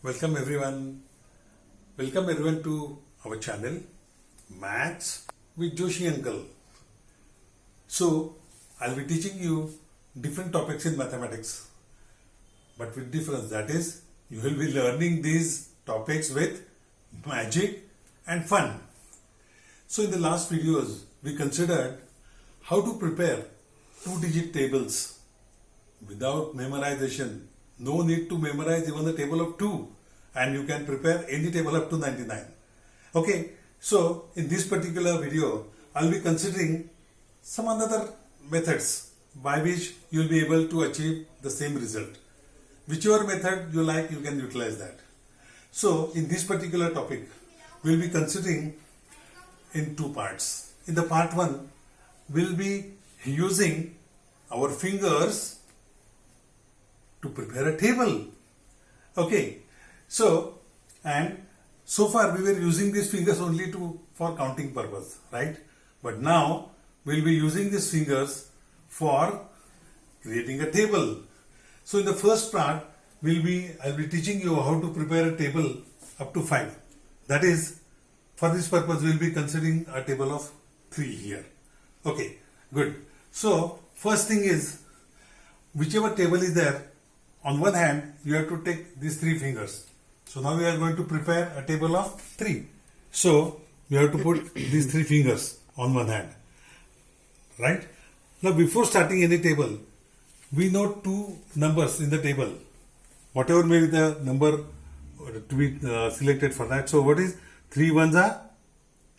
Welcome everyone. Welcome everyone to our channel Maths with Joshi Uncle. So I'll be teaching you different topics in mathematics, but with difference. That is, you will be learning these topics with magic and fun. So in the last videos, we considered how to prepare two-digit tables without memorization. No need to memorize even the table of 2, and you can prepare any table up to 99. Okay, so in this particular video, I'll be considering some other methods by which you'll be able to achieve the same result. Whichever method you like, you can utilize that. So in this particular topic, we'll be considering in two parts. In the part 1, we'll be using our fingers to prepare a table. Okay, so far we were using these fingers only for counting purpose, right? But now we'll be using these fingers for creating a table. So in the first part, I'll be teaching you how to prepare a table up to 5. That is, for this purpose, we'll be considering a table of 3 here. Okay, good. So first thing is, whichever table is there, on one hand, you have to take these 3 fingers. So now we are going to prepare a table of 3. So we have to put these 3 fingers on one hand. Right? Now before starting any table, we note 2 numbers in the table. Whatever may be the number to be selected for that. So what is 3 ones are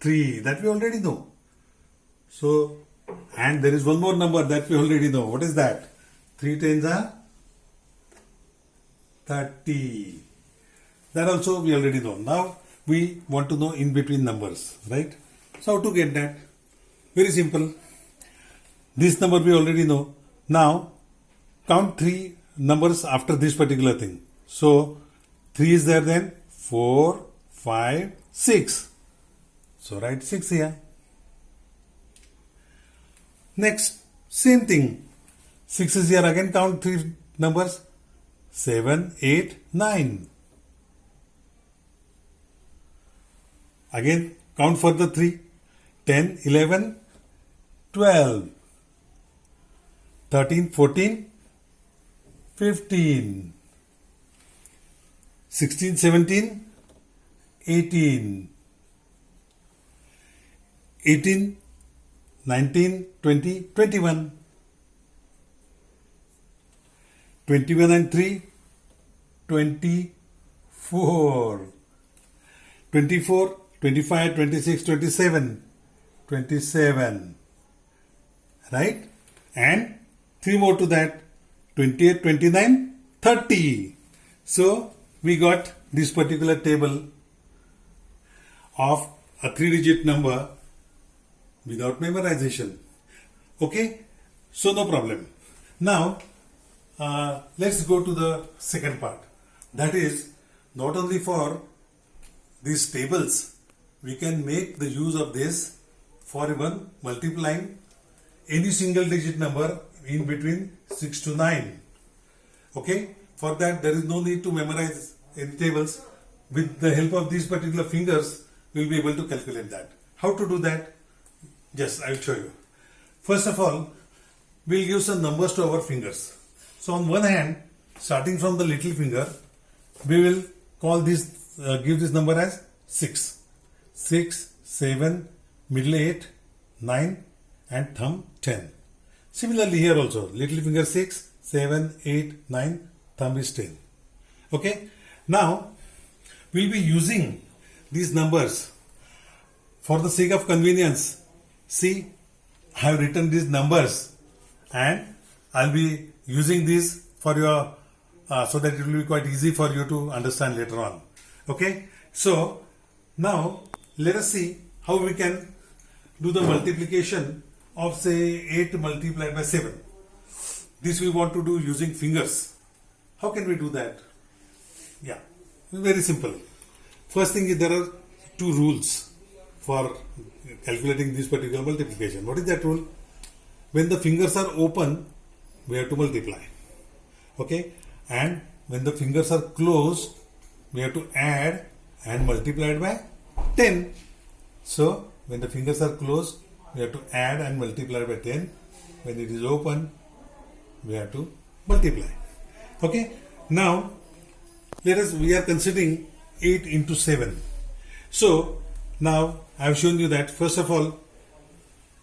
3? That we already know. So, and there is one more number that we already know. What is that? 3 tens are 30. That also we already know. Now we want to know in between numbers, right? So how to get that? Very simple. This number we already know. Now count 3 numbers after this particular thing. So 3 is there, then 4, 5, 6. So write 6 here. Next, same thing. 6 is here, again count 3 numbers. 7, 8, 9. Again count for the 3. 10, 11, 12. 13, 14, 15. 16, 17, 18. 18, 19, 20, 21. 21 and 3, 24. 24, 25, 26, 27. 27. Right? And 3 more to that. 28, 29, 30. So we got this particular table of a 3-digit number without memorization. Okay? So no problem. Now, let's go to the second part. That is, not only for these tables, we can make the use of this for even multiplying any single digit number in between 6 to 9. Okay? For that, there is no need to memorize any tables. With the help of these particular fingers, we will be able to calculate that. How to do that? Yes, I will show you. First of all, we will give some numbers to our fingers. So on one hand, starting from the little finger, we will call this, give this number as 6. 6, 7, middle 8, 9 and thumb 10. Similarly here also, little finger 6, 7, 8, 9, thumb is 10. Okay. Now, we will be using these numbers for the sake of convenience. See, I have written these numbers and I will be using these for your so that it will be quite easy for you to understand later on. Okay, so now let us see how we can do the multiplication of, say, 8 multiplied by 7. This we want to do using fingers. How can we do that? Yeah, very simple. First thing is, there are 2 rules for calculating this particular multiplication. What is that rule? When the fingers are open, we have to multiply. Okay, and when the fingers are closed, we have to add and multiply it by 10. So when the fingers are closed, we have to add and multiply by 10. When it is open, we have to multiply. Okay. Now we are considering 8 into 7. So now I have shown you that first of all,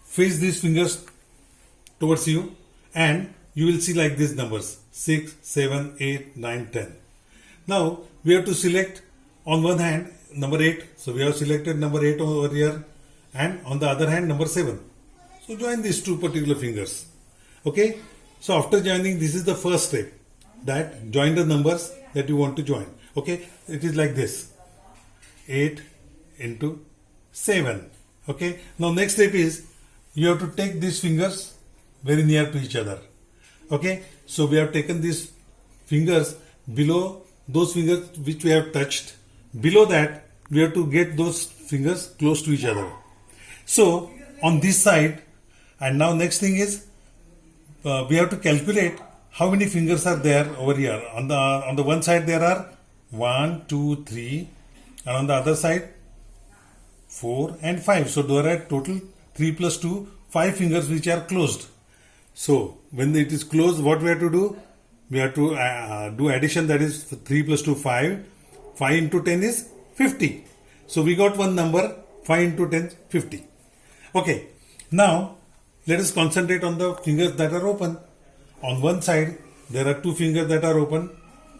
face these fingers towards you and you will see like these numbers 6, 7, 8, 9, 10. Now we have to select on one hand number 8. So we have selected number 8 over here, and on the other hand number 7. So join these two particular fingers. Okay. So after joining, this is the first step, that join the numbers that you want to join. Okay. It is like this, 8 into 7. Okay. Now next step is you have to take these fingers very near to each other. Okay. So we have taken these fingers below those fingers which we have touched. Below that, we have to get those fingers close to each other. So on this side, and now next thing is we have to calculate how many fingers are there over here. On the one side there are 1, 2, 3, and on the other side 4 and 5. So there are total 3 plus 2, 5 fingers which are closed. So when it is closed, what we have to do? We have to do addition, that is 3 plus 2, 5. 5 into 10 is 50. So we got one number, 5 into 10, 50. Okay. Now let us concentrate on the fingers that are open. On one side there are 2 fingers that are open,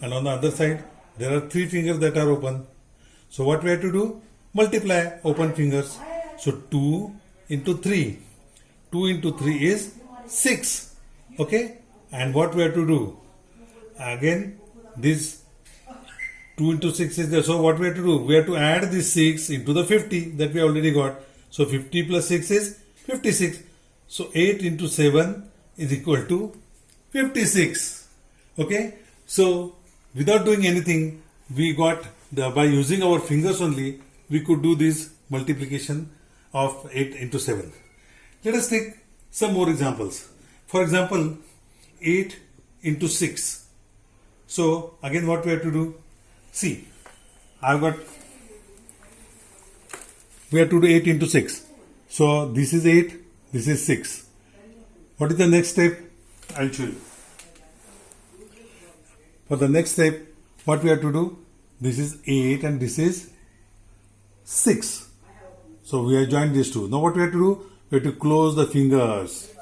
and on the other side there are 3 fingers that are open. So what we have to do? Multiply open fingers. So 2 into 3. 2 into 3 is 6. Okay. And what we have to do? Again, this 2 into 6 is there. So what we have to do? We have to add this 6 into the 50 that we already got. So 50 plus 6 is 56. So 8 into 7 is equal to 56. Okay. So without doing anything, we got by using our fingers only, we could do this multiplication of 8 into 7. Let us take some more examples. For example, 8 into 6. So again, what we have to do? See, we have to do 8 into 6. So this is 8, this is 6. What is the next step? I'll show you. For the next step, what we have to do? This is 8 and this is 6. So we have joined these two. Now what we have to do? We have to close the fingers.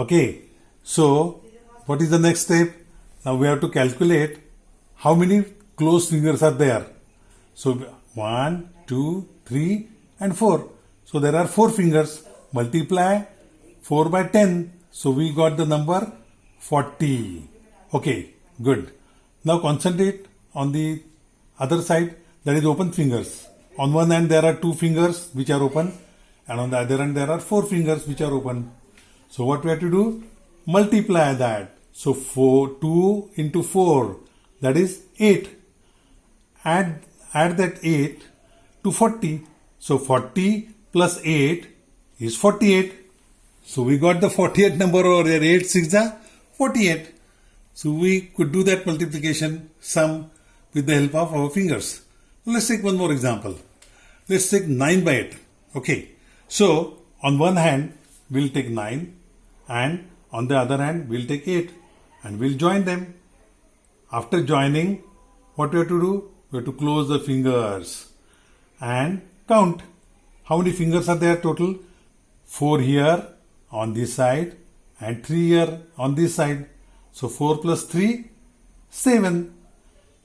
Okay. So what is the next step? Now we have to calculate how many closed fingers are there. So 1, 2, 3 and 4. So there are 4 fingers. Multiply 4 by 10. So we got the number 40. Okay, good. Now concentrate on the other side, that is open fingers. On one hand there are 2 fingers which are open, and on the other hand there are 4 fingers which are open. So what we have to do? Multiply that. So 2 into 4, that is 8. Add that 8 to 40. So 40 plus 8 is 48. So we got the 48 number over there. 8 6 are 48. So we could do that multiplication sum with the help of our fingers. Let's take one more example. Let's take 9 by 8. Okay. So on one hand we'll take 9, and on the other hand we'll take 8, and we'll join them. After joining, what we have to do? We have to close the fingers and count. How many fingers are there total? 4 here on this side and 3 here on this side. So 4 plus 3, 7.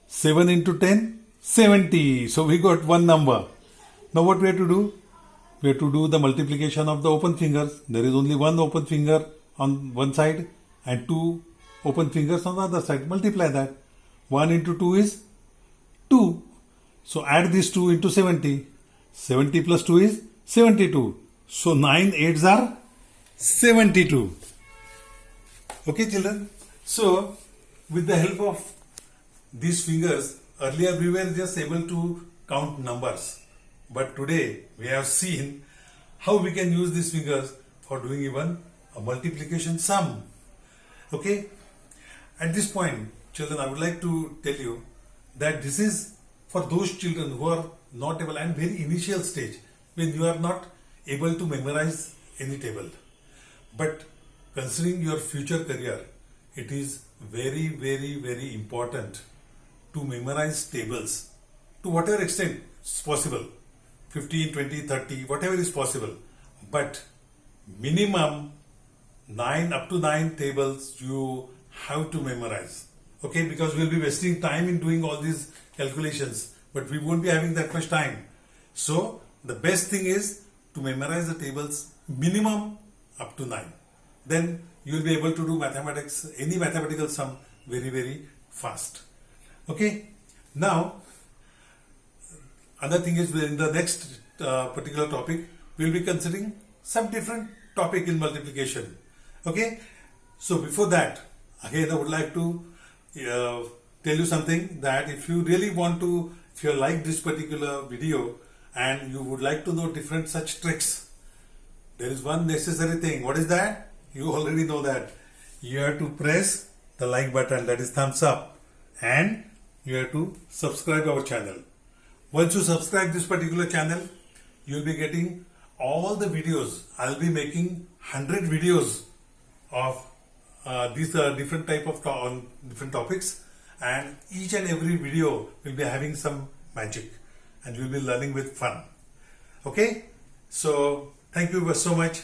7 into 10, 70. So we got one number. Now what we have to do? We have to do the multiplication of the open fingers. There is only one open finger on one side and 2 open fingers on the other side. Multiply that. 1 into 2 is 2. So add these 2 into 70. 70 plus 2 is 72. So 9 8s are 72. Okay, children. So with the help of these fingers, earlier we were just able to count numbers. But today we have seen how we can use these fingers for doing even a multiplication sum. Okay. At this point, children, I would like to tell you that this is for those children who are not able and very initial stage when you are not able to memorize any table. But considering your future career, it is very, very, very important to memorize tables to whatever extent is possible, 15, 20, 30, whatever is possible. But minimum 9 up to 9 tables you have to memorize. Okay, because we'll be wasting time in doing all these calculations, but we won't be having that much time. So the best thing is to memorize the tables minimum up to 9. Then you will be able to do mathematics, any mathematical sum very, very fast. Okay. Now, another thing is in the next particular topic, we'll be considering some different topic in multiplication. Okay. So before that, again, I would like to tell you something that if you really want to, if you like this particular video and you would like to know different such tricks, there is one necessary thing. What is that? You already know that. You have to press the like button, that is thumbs up, and you have to subscribe our channel. Once you subscribe this particular channel, you will be getting all the videos. I'll be making 100 videos of these different type of on different topics, and each and every video will be having some magic and you will be learning with fun. Okay, so thank you so much.